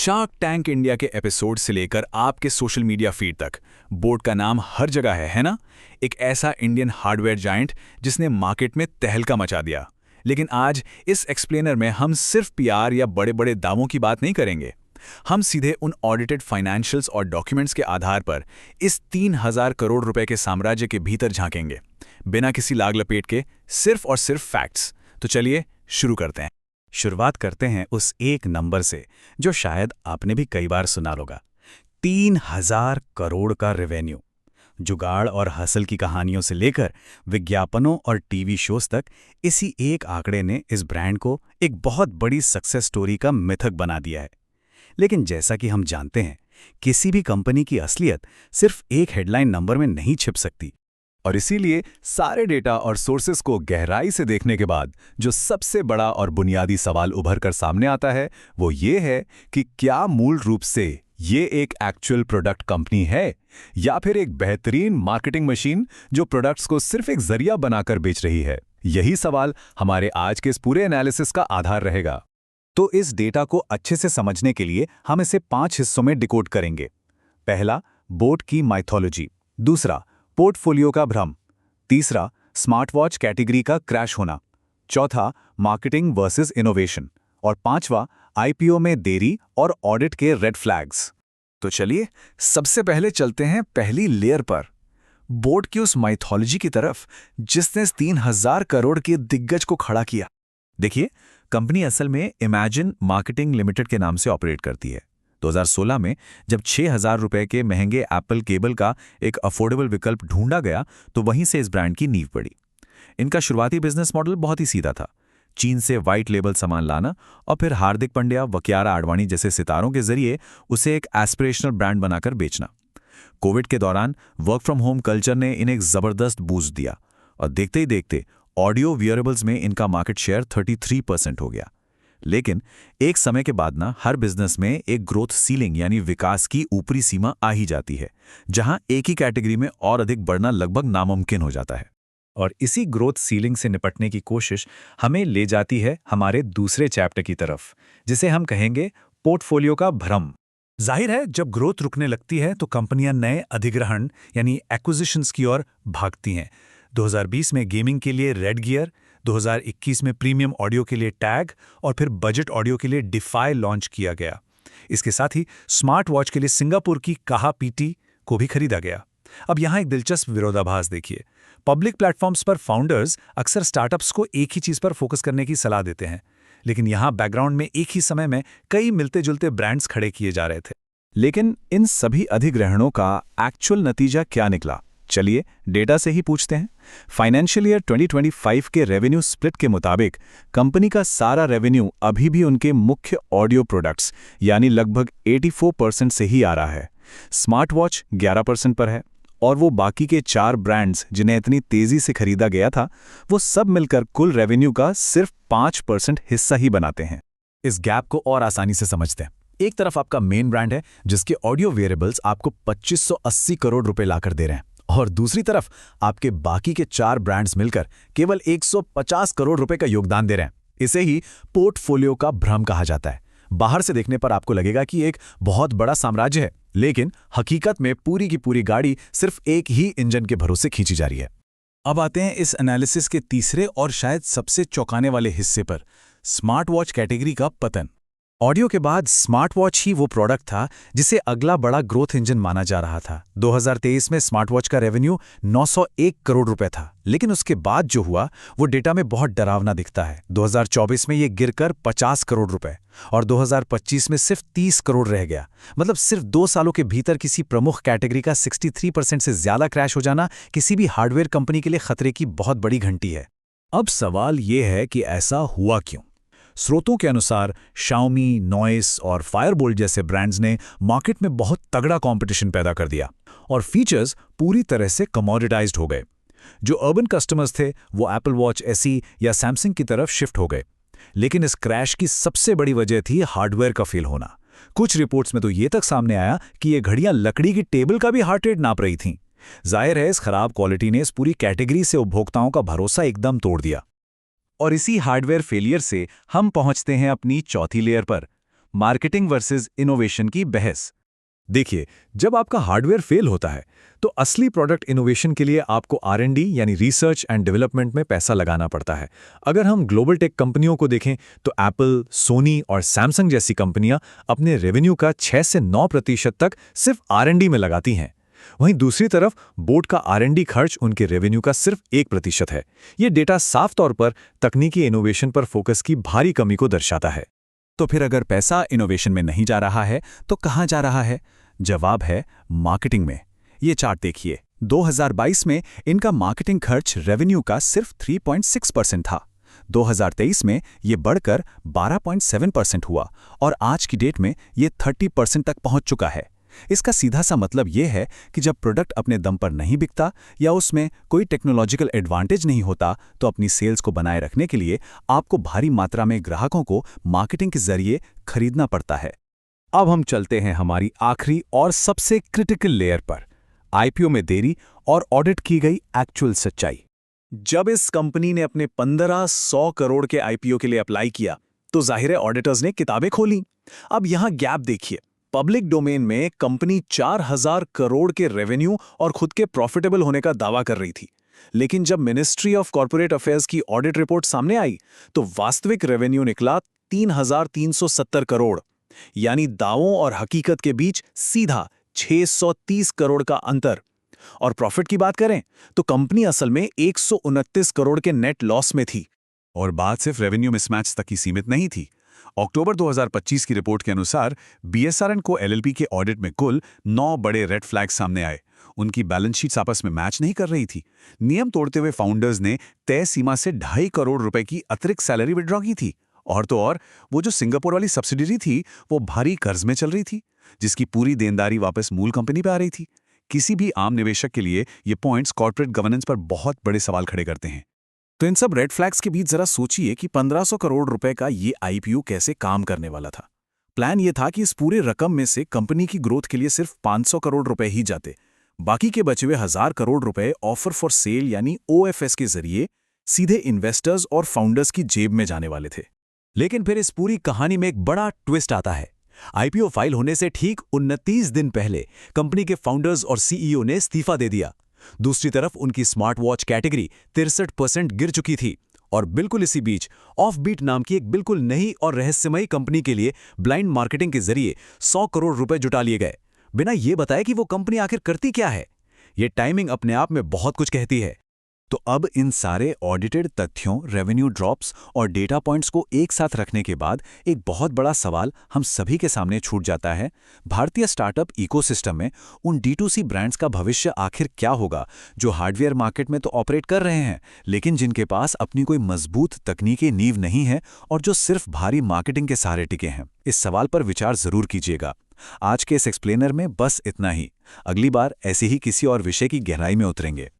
Shark tank India के episode से लेकर आपके सोशल मीडिया फीड तक बोट का नाम हर जगह है ना? एक ऐसा इंडियन हार्डवेयर जायंट जिसने मार्केट में तहलका मचा दिया। लेकिन आज इस एक्सप्लेनर में हम सिर्फ पीआर या बड़े बड़े दावों की बात नहीं करेंगे। हम सीधे उन ऑडिटेड फाइनेंशियल्स और डॉक्यूमेंट्स के आधार पर इस 3000 करोड़ रुपए के साम्राज्य के भीतर झांकेंगे, बिना किसी लाग लपेट के, सिर्फ और सिर्फ फैक्ट्स। तो चलिए शुरू करते हैं। शुरुआत करते हैं उस एक नंबर से जो शायद आपने भी कई बार सुना होगा। 3000 करोड़ का रेवेन्यू। जुगाड़ और हसल की कहानियों से लेकर विज्ञापनों और टीवी शोज तक इसी एक आंकड़े ने इस ब्रांड को एक बहुत बड़ी सक्सेस स्टोरी का मिथक बना दिया है। लेकिन जैसा कि हम जानते हैं, किसी भी कंपनी की असलियत सिर्फ एक हेडलाइन नंबर में नहीं छिप सकती। और इसीलिए सारे डेटा और सोर्सेस को गहराई से देखने के बाद जो सबसे बड़ा और बुनियादी सवाल उभर कर सामने आता है वो ये है कि क्या मूल रूप से ये एक एक्चुअल प्रोडक्ट कंपनी है या फिर एक बेहतरीन मार्केटिंग मशीन जो प्रोडक्ट्स को सिर्फ एक जरिया बनाकर बेच रही है। यही सवाल हमारे आज के इस पूरे एनालिसिस का आधार रहेगा। तो इस डेटा को अच्छे से समझने के लिए हम इसे 5 हिस्सों में डिकोड करेंगे। पहला, बोट की माइथोलॉजी। दूसरा, पोर्टफोलियो का भ्रम। तीसरा, स्मार्ट वॉच कैटेगरी का क्रैश होना। चौथा, मार्केटिंग वर्सेस इनोवेशन। और पांचवा, आईपीओ में देरी और ऑडिट के रेड फ्लैग्स। तो चलिए सबसे पहले चलते हैं पहली लेयर पर, बोट की उस माइथोलॉजी की तरफ जिसने 3000 करोड़ के दिग्गज को खड़ा किया। देखिए, कंपनी असल में इमेजिन मार्केटिंग लिमिटेड के नाम से ऑपरेट करती है। 2016 में जब 6000 रुपए के महंगे एप्पल केबल का एक अफोर्डेबल विकल्प ढूंढा गया तो वहीं से इस ब्रांड की नींव पड़ी। इनका शुरुआती बिजनेस मॉडल बहुत ही सीधा था, चीन से वाइट लेबल सामान लाना और फिर हार्दिक पांड्या, वकियारा आडवाणी जैसे सितारों के जरिए उसे एक एस्पिरेशनल ब्रांड बनाकर बेचना। कोविड के दौरान वर्क फ्रॉम होम कल्चर ने इन्हें एक जबरदस्त बूस्ट दिया और देखते ही देखते ऑडियो वियरेबल्स में इनका मार्केट शेयर 33% हो गया। लेकिन एक समय के बाद हर बिजनेस में एक ग्रोथ सीलिंग यानी विकास की ऊपरी सीमा आ ही जाती है, जहां एक ही कैटेगरी में और अधिक बढ़ना लगभग नामुमकिन हो जाता है। और इसी ग्रोथ सीलिंग से निपटने की कोशिश हमें ले जाती है हमारे दूसरे चैप्टर की तरफ, जिसे हम कहेंगे पोर्टफोलियो का भ्रम। जाहिर है, जब ग्रोथ रुकने लगती है तो कंपनियां नए अधिग्रहण यानी एक्विजिशंस की ओर भागती हैं। 2020 में गेमिंग के लिए रेड गियर, 2021 में प्रीमियम ऑडियो के लिए टैग और फिर बजट ऑडियो के लिए डिफाई लॉन्च किया गया। इसके साथ ही स्मार्ट वॉच के लिए सिंगापुर की काहा पीटी को भी खरीदा गया। अब यहाँ एक दिलचस्प विरोधाभास देखिए। पब्लिक प्लेटफॉर्म्स पर फाउंडर्स अक्सर स्टार्टअप्स को एक ही चीज पर फोकस करने की सलाह देते हैं, लेकिन यहाँ बैकग्राउंड में एक ही समय में कई मिलते जुलते ब्रांड्स खड़े किए जा रहे थे। लेकिन इन सभी अधिग्रहणों का एक्चुअल नतीजा क्या निकला? चलिए डेटा से ही पूछते हैं। फाइनेंशियल ईयर 2025 के रेवेन्यू स्प्लिट के मुताबिक कंपनी का सारा रेवेन्यू अभी भी उनके मुख्य ऑडियो प्रोडक्ट्स यानी लगभग 84% से ही आ रहा है। स्मार्ट वॉच 11% पर है और वो बाकी के 4 ब्रांड्स जिन्हें इतनी तेजी से खरीदा गया था, वो सब मिलकर कुल रेवेन्यू का सिर्फ 5% हिस्सा ही बनाते हैं। इस गैप को और आसानी से समझते हैं। एक तरफ आपका मेन ब्रांड है जिसके ऑडियो वेरिएबल्स आपको 2580 करोड़ रुपए लाकर दे रहे हैं, और दूसरी तरफ आपके बाकी के 4 ब्रांड्स मिलकर केवल 150 करोड़ रुपए का योगदान दे रहे हैं। इसे ही पोर्टफोलियो का भ्रम कहा जाता है। बाहर से देखने पर आपको लगेगा कि एक बहुत बड़ा साम्राज्य है, लेकिन हकीकत में पूरी की पूरी गाड़ी सिर्फ एक ही इंजन के भरोसे खींची जा रही है। अब आते हैं इस एनालिसिस के तीसरे और शायद सबसे चौंकाने वाले हिस्से पर, स्मार्ट वॉच कैटेगरी का पतन। ऑडियो के बाद स्मार्ट वॉच ही वो प्रोडक्ट था जिसे अगला बड़ा ग्रोथ इंजन माना जा रहा था। 2023 में स्मार्ट वॉच का रेवेन्यू 901 करोड़ रुपए था, लेकिन उसके बाद जो हुआ वो डेटा में बहुत डरावना दिखता है। 2024 में ये गिरकर 50 करोड़ रुपए और 2025 में सिर्फ 30 करोड़ रह गया। मतलब सिर्फ 2 सालों के भीतर किसी प्रमुख कैटेगरी का 63% से ज्यादा क्रैश हो जाना किसी भी हार्डवेयर कंपनी के लिए खतरे की बहुत बड़ी घंटी है। अब सवाल ये है कि ऐसा हुआ क्यों? स्रोतों के अनुसार शाओमी, नॉइस और फायरबोल्ट जैसे ब्रांड्स ने मार्केट में बहुत तगड़ा कंपटीशन पैदा कर दिया और फीचर्स पूरी तरह से कमोडिटाइज्ड हो गए। जो अर्बन कस्टमर्स थे वो एप्पल वॉच एसई या सैमसंग की तरफ शिफ्ट हो गए। लेकिन इस क्रैश की सबसे बड़ी वजह थी हार्डवेयर का फेल होना। कुछ रिपोर्ट्स में तो ये तक सामने आया कि ये घड़ियां लकड़ी की टेबल का भी हार्ट रेट नाप रही थीं। जाहिर है, इस खराब क्वालिटी ने इस पूरी कैटेगरी से उपभोक्ताओं का भरोसा एकदम तोड़ दिया। और इसी हार्डवेयर फेलियर से हम पहुंचते हैं अपनी चौथी लेयर पर, मार्केटिंग वर्सेस इनोवेशन की बहस। देखिए, जब आपका हार्डवेयर फेल होता है तो असली प्रोडक्ट इनोवेशन के लिए आपको R&D यानी रिसर्च एंड डेवलपमेंट में पैसा लगाना पड़ता है। अगर हम ग्लोबल टेक कंपनियों को देखें तो एप्पल, सोनी और सैमसंग जैसी कंपनियां अपने रेवेन्यू का 6 से 9% तक सिर्फ R&D में लगाती हैं। वहीं दूसरी तरफ बोट का R&D खर्च उनके रेवेन्यू का सिर्फ 1% है। ये डेटा साफ तौर पर तकनीकी इनोवेशन पर फोकस की भारी कमी को दर्शाता है। तो फिर अगर पैसा इनोवेशन में नहीं जा रहा है तो कहाँ जा रहा है? जवाब है मार्केटिंग में। ये चार्ट देखिए, 2022 में इनका मार्केटिंग खर्च रेवेन्यू का सिर्फ 3.6% था। 2023 में ये बढ़कर 12.7% हुआ और आज की डेट में ये 30% तक पहुंच चुका है। इसका सीधा सा मतलब ये है कि जब प्रोडक्ट अपने दम पर नहीं बिकता या उसमें कोई टेक्नोलॉजिकल एडवांटेज नहीं होता तो अपनी सेल्स को बनाए रखने के लिए आपको भारी मात्रा में ग्राहकों को मार्केटिंग के जरिए खरीदना पड़ता है। अब हम चलते हैं हमारी आखिरी और सबसे क्रिटिकल लेयर पर, आईपीओ में देरी और ऑडिट की गई एक्चुअल सच्चाई। जब इस कंपनी ने अपने 1500 करोड़ के आईपीओ के लिए अप्लाई किया तो जाहिर है ऑडिटर्स ने किताबें खोली। अब यहां गैप देखिए, पब्लिक डोमेन में कंपनी 4000 करोड़ के रेवेन्यू और खुद के प्रॉफिटेबल होने का दावा कर रही थी, लेकिन जब मिनिस्ट्री ऑफ कॉर्पोरेट अफेयर्स की ऑडिट रिपोर्ट सामने आई तो वास्तविक रेवेन्यू निकला 3370 करोड़, यानी दावों और हकीकत के बीच सीधा 630 करोड़ का अंतर। और प्रॉफिट की बात करें तो कंपनी असल में 129 करोड़ के नेट लॉस में थी। और बात सिर्फ रेवेन्यू मिसमैच तक ही सीमित नहीं थी। अक्टूबर 2025 की रिपोर्ट के अनुसार BSR & Co LLP के ऑडिट में कुल 9 बड़े रेड फ्लैग सामने आए। उनकी बैलेंस शीट्स आपस में मैच नहीं कर रही थी। नियम तोड़ते हुए फाउंडर्स ने तय सीमा से 2.5 करोड़ रुपए की अतिरिक्त सैलरी विड्रॉ की थी। और तो और वो जो सिंगापुर वाली सब्सिडरी थी वो भारी कर्ज में चल रही थी, जिसकी पूरी देनदारी वापस मूल कंपनी पे आ रही थी। किसी भी आम निवेशक के लिए ये पॉइंट्स कॉर्पोरेट गवर्नेंस पर बहुत बड़े सवाल खड़े करते हैं। तो इन सब रेड फ्लैग्स के बीच जरा सोचिए कि 1500 करोड़ रुपए का ये आईपीओ कैसे काम करने वाला था। प्लान ये था कि इस पूरे रकम में से कंपनी की ग्रोथ के लिए सिर्फ 500 करोड़ रुपए ही जाते, बाकी के बचे हुए 1000 करोड़ रुपए ऑफर फॉर सेल यानी OFS के जरिए सीधे इन्वेस्टर्स और फाउंडर्स की जेब में जाने वाले थे। लेकिन फिर इस पूरी कहानी में एक बड़ा ट्विस्ट आता है। आईपीओ फाइल होने से ठीक 29 दिन पहले कंपनी के फाउंडर्स और CEO ने इस्तीफा दे दिया। दूसरी तरफ उनकी स्मार्ट वॉच कैटेगरी 63% गिर चुकी थी और बिल्कुल इसी बीच ऑफबीट नाम की एक बिल्कुल नई और रहस्यमयी कंपनी के लिए ब्लाइंड मार्केटिंग के जरिए 100 करोड़ रुपए जुटा लिए गए, बिना ये बताए कि वो कंपनी आखिर करती क्या है। ये टाइमिंग अपने आप में बहुत कुछ कहती है। तो अब इन सारे ऑडिटेड तथ्यों, रेवेन्यू ड्रॉप्स और डेटा पॉइंट्स को एक साथ रखने के बाद एक बहुत बड़ा सवाल हम सभी के सामने छूट जाता है। भारतीय स्टार्टअप इकोसिस्टम में उन D2C ब्रांड्स का भविष्य आखिर क्या होगा जो हार्डवेयर मार्केट में तो ऑपरेट कर रहे हैं, लेकिन जिनके पास अपनी कोई मजबूत तकनीकी नींव नहीं है और जो सिर्फ भारी मार्केटिंग के सहारे टिके हैं। इस सवाल पर विचार जरूर कीजिएगा। आज के इस एक्सप्लेनर में बस इतना ही। अगली बार ऐसे ही किसी और विषय की गहराई में उतरेंगे।